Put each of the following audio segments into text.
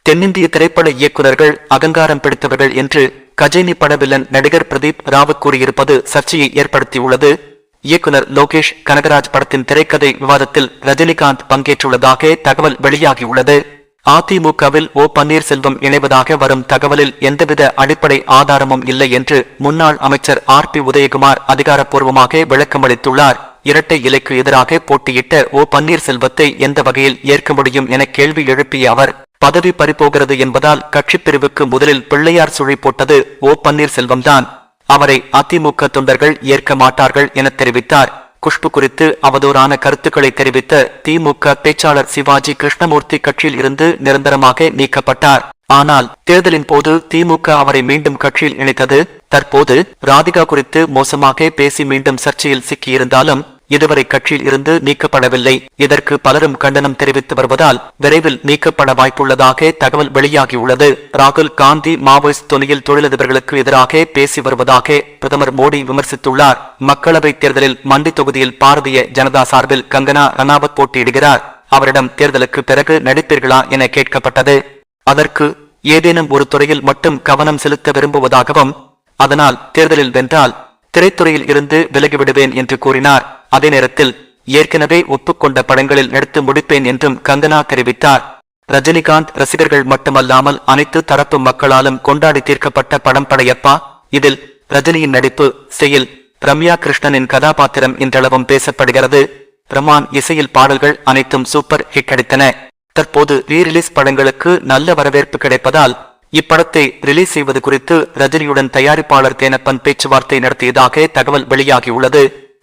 தென்னிந்திய திரைப்பட இயக்குநர்கள் அகங்காரம் பிடித்தவர்கள் என்று கஜினி பட வில்லன் நடிகர் பிரதீப் ராவத் கூறியிருப்பது சர்ச்சையை ஏற்படுத்தியுள்ளது. இயக்குனர் லோகேஷ் கனகராஜ் படத்தின் திரைக்கதை விவாதத்தில் ரஜினிகாந்த் பங்கேற்றுள்ளதாக தகவல் வெளியாகியுள்ளது. அதிமுகவில் ஓ பன்னீர்செல்வம் இணைவதாக வரும் தகவலில் எந்தவித அடிப்படை ஆதாரமும் இல்லை என்று முன்னாள் அமைச்சர் RP உதயகுமார் அதிகாரப்பூர்வமாக விளக்கமளித்துள்ளார். இரட்டை இலைக்கு எதிராக போட்டியிட்ட ஓ பன்னீர்செல்வத்தை எந்த வகையில் ஏற்க முடியும் என கேள்வி எழுப்பிய அவர், பதவி பறிபோகிறது என்பதால் கட்சிப் பிரிவுக்கு முதலில் பிள்ளையார் சுழி போட்டது ஓ பன்னீர்செல்வம்தான். அவரை அதிமுக தொண்டர்கள் ஏற்க மாட்டார்கள் என தெரிவித்தார். குஷ்பு குறித்து அவதூறான கருத்துக்களை தெரிவித்த திமுக பேச்சாளர் சிவாஜி கிருஷ்ணமூர்த்தி கட்சியில் இருந்து நிரந்தரமாக நீக்கப்பட்டார். ஆனால் தேர்தலின் போது திமுக அவரை மீண்டும் கட்சியில் இணைத்தது. தற்போது ராதிகா குறித்து மோசமாக பேசி மீண்டும் சர்ச்சையில் சிக்கியிருந்தாலும் இதுவரை கட்சியில் இருந்து நீக்கப்படவில்லை. இதற்கு பலரும் கண்டனம் தெரிவித்து வருவதால் விரைவில் நீக்கப்பட வாய்ப்புள்ளதாக தகவல் வெளியாகியுள்ளது. ராகுல் காந்தி மாவோயிஸ்ட் தொனியில் தொழிலதிபர்களுக்கு எதிராக பேசி வருவதாக பிரதமர் மோடி விமர்சித்துள்ளார். மக்களவைத் தேர்தலில் மண்டி தொகுதியில் பாரதிய ஜனதா சார்பில் கங்கனா ரனாவத் போட்டியிடுகிறார். அவரிடம் தேர்தலுக்கு பிறகு நடிப்பீர்களா என கேட்கப்பட்டது. அதற்கு ஏதேனும் ஒரு துறையில் மட்டும் கவனம் செலுத்த விரும்புவதாகவும், அதனால் தேர்தலில் வென்றால் திரைத்துறையில் இருந்து விலகிவிடுவேன் என்று கூறினார். அதே நேரத்தில் ஏற்கனவே ஒப்புக்கொண்ட படங்களில் நடித்து முடிப்பேன் என்றும் கங்கனா தெரிவித்தார். ரஜினிகாந்த் ரசிகர்கள் மட்டுமல்லாமல் அனைத்து தரப்பு மக்களாலும் கொண்டாடி தீர்க்கப்பட்ட படம் படையப்பா. இதில் ரஜினியின் நடிப்பு, செயல், ரம்யா கிருஷ்ணனின் கதாபாத்திரம் இன்றளவும் பேசப்படுகிறது. ரமான் இசையில் பாடல்கள் அனைத்தும் சூப்பர் ஹிட் அடித்தன. தற்போது ரீரிலீஸ் படங்களுக்கு நல்ல வரவேற்பு கிடைப்பதால் இப்படத்தை ரிலீஸ் செய்வது குறித்து ரஜினியுடன் தயாரிப்பாளர் தேனப்பன் பேச்சுவார்த்தை நடத்தியதாக தகவல் வெளியாகியுள்ளது.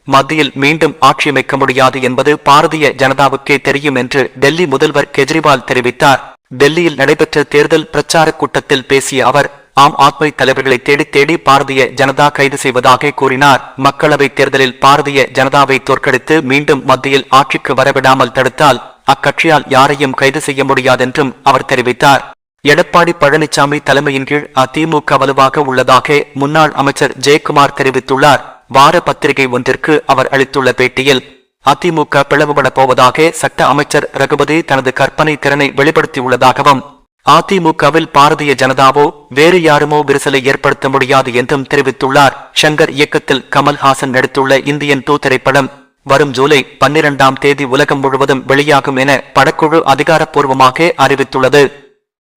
மத்தியில் மீண்டும் ஆட்சியமைக்க முடியாது என்பது பாரதிய ஜனதாவுக்கே தெரியும் என்று டெல்லி முதல்வர் கெஜ்ரிவால் தெரிவித்தார். டெல்லியில் நடைபெற்ற தேர்தல் பிரச்சார கூட்டத்தில் பேசிய அவர், ஆம் ஆத்மி தலைவர்களை தேடி தேடி பாரதிய ஜனதா கைது செய்வதாக கூறினார். மக்களவைத் தேர்தலில் பாரதிய ஜனதாவை தோற்கடித்து மீண்டும் மத்தியில் ஆட்சிக்கு வரவிடாமல் தடுத்தால் அக்கட்சியால் யாரையும் கைது செய்ய முடியாதென்றும் அவர் தெரிவித்தார். எடப்பாடி பழனிசாமி தலைமையின் கீழ் அதிமுக வலுவாக உள்ளதாக முன்னாள் அமைச்சர் ஜெயக்குமார் தெரிவித்துள்ளார். வார பத்திரிகை ஒன்றிற்கு அவர் அளித்துள்ள பேட்டியில், அதிமுக பிளவுபட போவதாக சட்ட அமைச்சர் ரகுபதி தனது கற்பனை திறனை வெளிப்படுத்தியுள்ளதாகவும், அதிமுகவில் பாரதிய ஜனதாவோ வேறு யாருமோ விரிசலை ஏற்படுத்த முடியாது என்றும் தெரிவித்துள்ளார். ஷங்கர் இயக்கத்தில் கமல்ஹாசன் நடித்துள்ள இந்தியன் 2 திரைப்படம் வரும் ஜூலை 12ஆம் தேதி உலகம் முழுவதும் வெளியாகும் என படக்குழு அதிகாரப்பூர்வமாக அறிவித்துள்ளது.